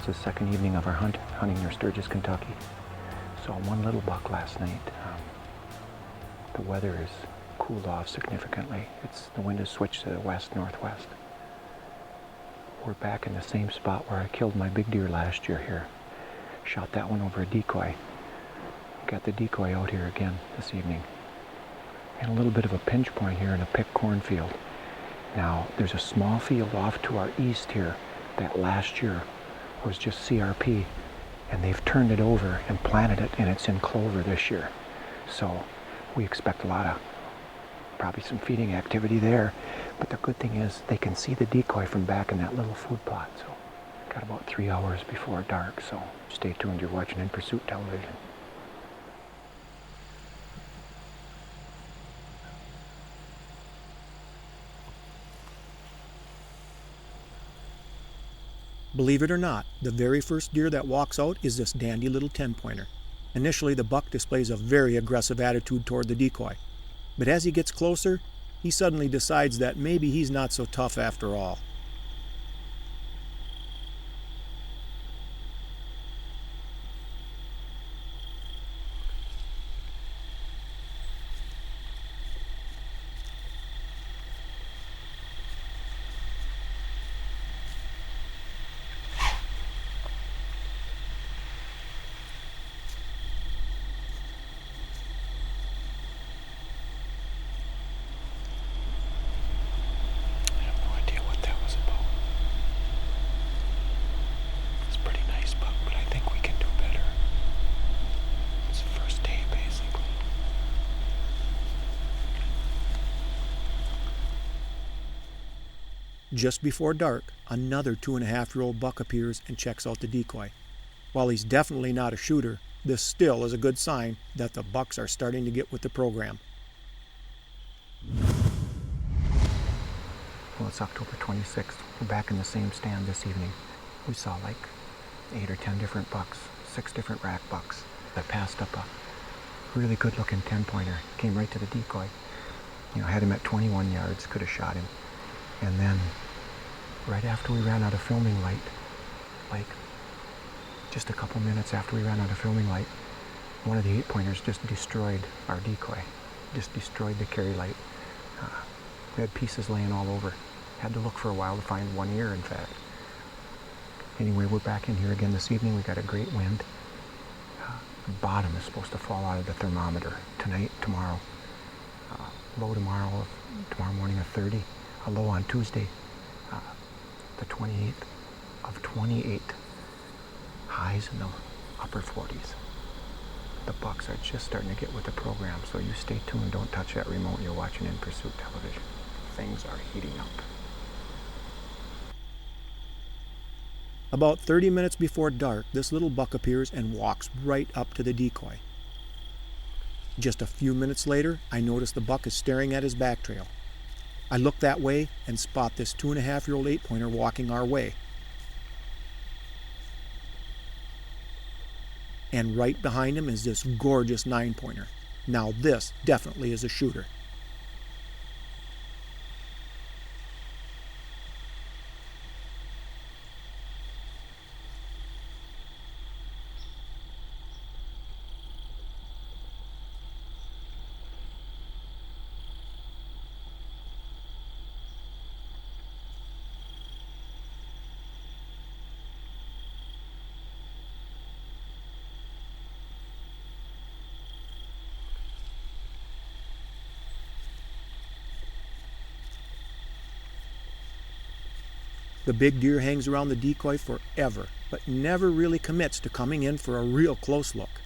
It's the second evening of our hunt, hunting near Sturgis, Kentucky. Saw one little buck last night. The weather has cooled off significantly. The wind has switched to the west-northwest. We're back in the same spot where I killed my big deer last year here. Shot that one over a decoy. Got the decoy out here again this evening. And a little bit of a pinch point here in a picked cornfield. Now, there's a small field off to our east here that last year was just CRP, and they've turned it over and planted it, and it's in clover this year. So we expect a lot of, probably some feeding activity there. But the good thing is they can see the decoy from back in that little food plot. So got about 3 hours before dark, so stay tuned. You're watching In Pursuit Television. Believe it or not, the very first deer that walks out is this dandy little 10-pointer. Initially, the buck displays a very aggressive attitude toward the decoy. But as he gets closer, he suddenly decides that maybe he's not so tough after all. Just before dark, another 2.5-year-old buck appears and checks out the decoy. While he's definitely not a shooter, this still is a good sign that the bucks are starting to get with the program. Well, it's October 26th. We're back in the same stand this evening. We saw like 8 or 10 different bucks, 6 different rack bucks. I passed up a really good looking 10-pointer. Came right to the decoy. Had him at 21 yards, could have shot him. And then, right after we ran out of filming light, like just a couple minutes after we ran out of filming light, one of the 8-pointers just destroyed our decoy. Just destroyed the carry light. We had pieces laying all over. Had to look for a while to find one ear, in fact. Anyway, we're back in here again this evening. We got a great wind. The bottom is supposed to fall out of the thermometer tonight, tomorrow. Low tomorrow morning of 30. A low on Tuesday, the 28th of 28. Highs in the upper 40s. The bucks are just starting to get with the program, so you stay tuned. Don't touch that remote. You're watching In Pursuit Television. Things are heating up. About 30 minutes before dark, this little buck appears and walks right up to the decoy. Just a few minutes later, I notice the buck is staring at his back trail. I look that way and spot this 2.5-year-old 8-pointer walking our way. And right behind him is this gorgeous 9-pointer. Now this definitely is a shooter. The big deer hangs around the decoy forever, but never really commits to coming in for a real close look.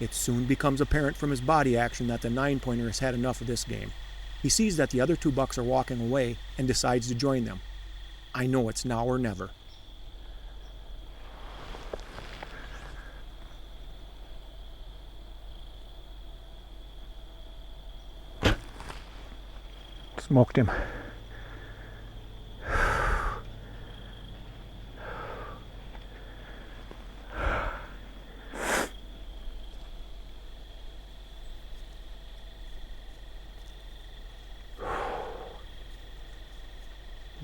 It soon becomes apparent from his body action that the 9-pointer has had enough of this game. He sees that the other 2 bucks are walking away and decides to join them. I know it's now or never. Smoked him.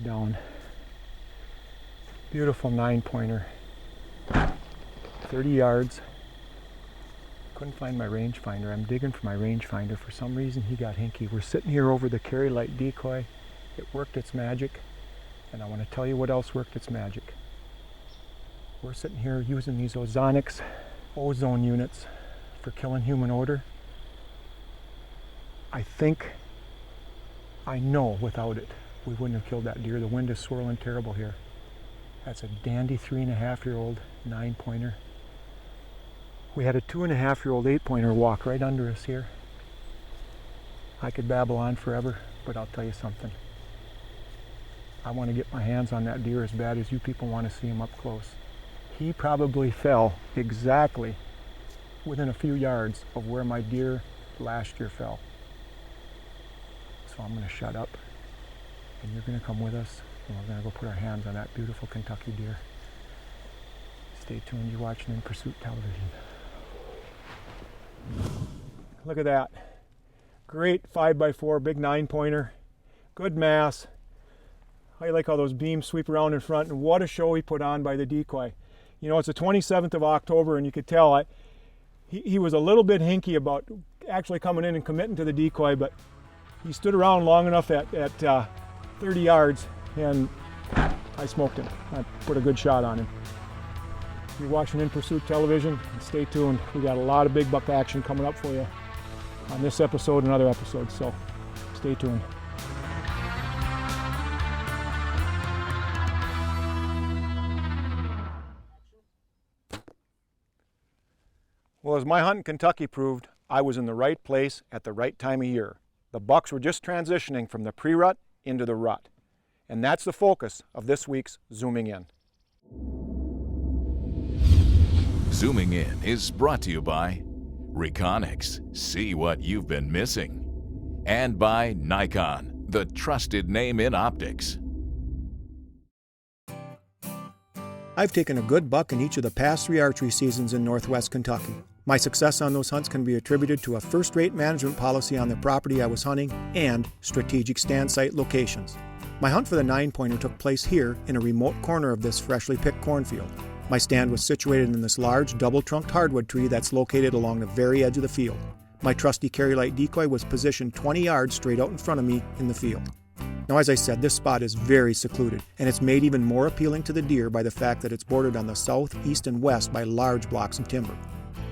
Down. Beautiful 9-pointer. 30 yards. Couldn't find my rangefinder. I'm digging for my rangefinder. For some reason he got hinky. We're sitting here over the Carry Light decoy. It worked its magic, and I want to tell you what else worked its magic. We're sitting here using these Ozonics ozone units for killing human odor. I know without it we wouldn't have killed that deer. The wind is swirling terrible here. That's a dandy 3.5-year-old 9-pointer. We had a 2.5-year-old 8-pointer walk right under us here. I could babble on forever, but I'll tell you something. I want to get my hands on that deer as bad as you people want to see him up close. He probably fell exactly within a few yards of where my deer last year fell. So I'm going to shut up, and you're going to come with us, and we're going to go put our hands on that beautiful Kentucky deer. Stay tuned. You're watching In Pursuit Television. Look at that. Great 5x4, big 9-pointer. Good mass. I like how those beams sweep around in front, and what a show he put on by the decoy. You know, it's the 27th of October, and you could tell he was a little bit hinky about actually coming in and committing to the decoy, but he stood around long enough at 30 yards, and I smoked him. I put a good shot on him. You're watching In Pursuit Television, and stay tuned. We got a lot of big buck action coming up for you on this episode and other episodes, so stay tuned. Well, as my hunt in Kentucky proved, I was in the right place at the right time of year. The bucks were just transitioning from the pre-rut into the rut. And that's the focus of this week's Zooming In. Zooming In is brought to you by Reconyx, see what you've been missing, and by Nikon, the trusted name in optics. I've taken a good buck in each of the past 3 archery seasons in northwest Kentucky. My success on those hunts can be attributed to a first-rate management policy on the property I was hunting and strategic stand site locations. My hunt for the 9-pointer took place here in a remote corner of this freshly picked cornfield. My stand was situated in this large double-trunked hardwood tree that's located along the very edge of the field. My trusty Carry Light decoy was positioned 20 yards straight out in front of me in the field. Now, as I said, this spot is very secluded, and it's made even more appealing to the deer by the fact that it's bordered on the south, east, and west by large blocks of timber.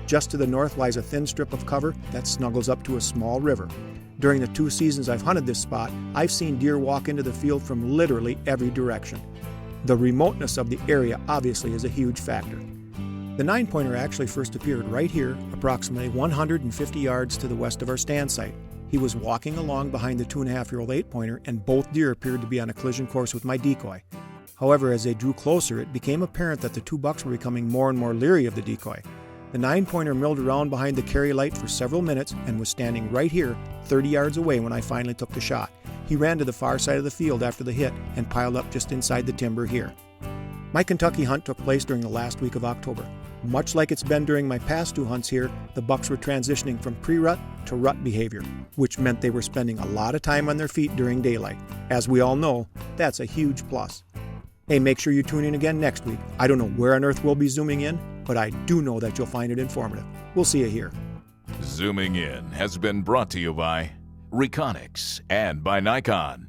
Just to the north lies a thin strip of cover that snuggles up to a small river. During the 2 seasons I've hunted this spot, I've seen deer walk into the field from literally every direction. The remoteness of the area obviously is a huge factor. The 9-pointer actually first appeared right here, approximately 150 yards to the west of our stand site. He was walking along behind the 2.5-year-old 8-pointer, and both deer appeared to be on a collision course with my decoy. However, as they drew closer, it became apparent that the 2 bucks were becoming more and more leery of the decoy. The 9-pointer milled around behind the Carry Light for several minutes and was standing right here, 30 yards away when I finally took the shot. He ran to the far side of the field after the hit and piled up just inside the timber here. My Kentucky hunt took place during the last week of October. Much like it's been during my past 2 hunts here, the bucks were transitioning from pre-rut to rut behavior, which meant they were spending a lot of time on their feet during daylight. As we all know, that's a huge plus. Hey, make sure you tune in again next week. I don't know where on earth we'll be zooming in, but I do know that you'll find it informative. We'll see you here. Zooming In has been brought to you by Reconyx and by Nikon.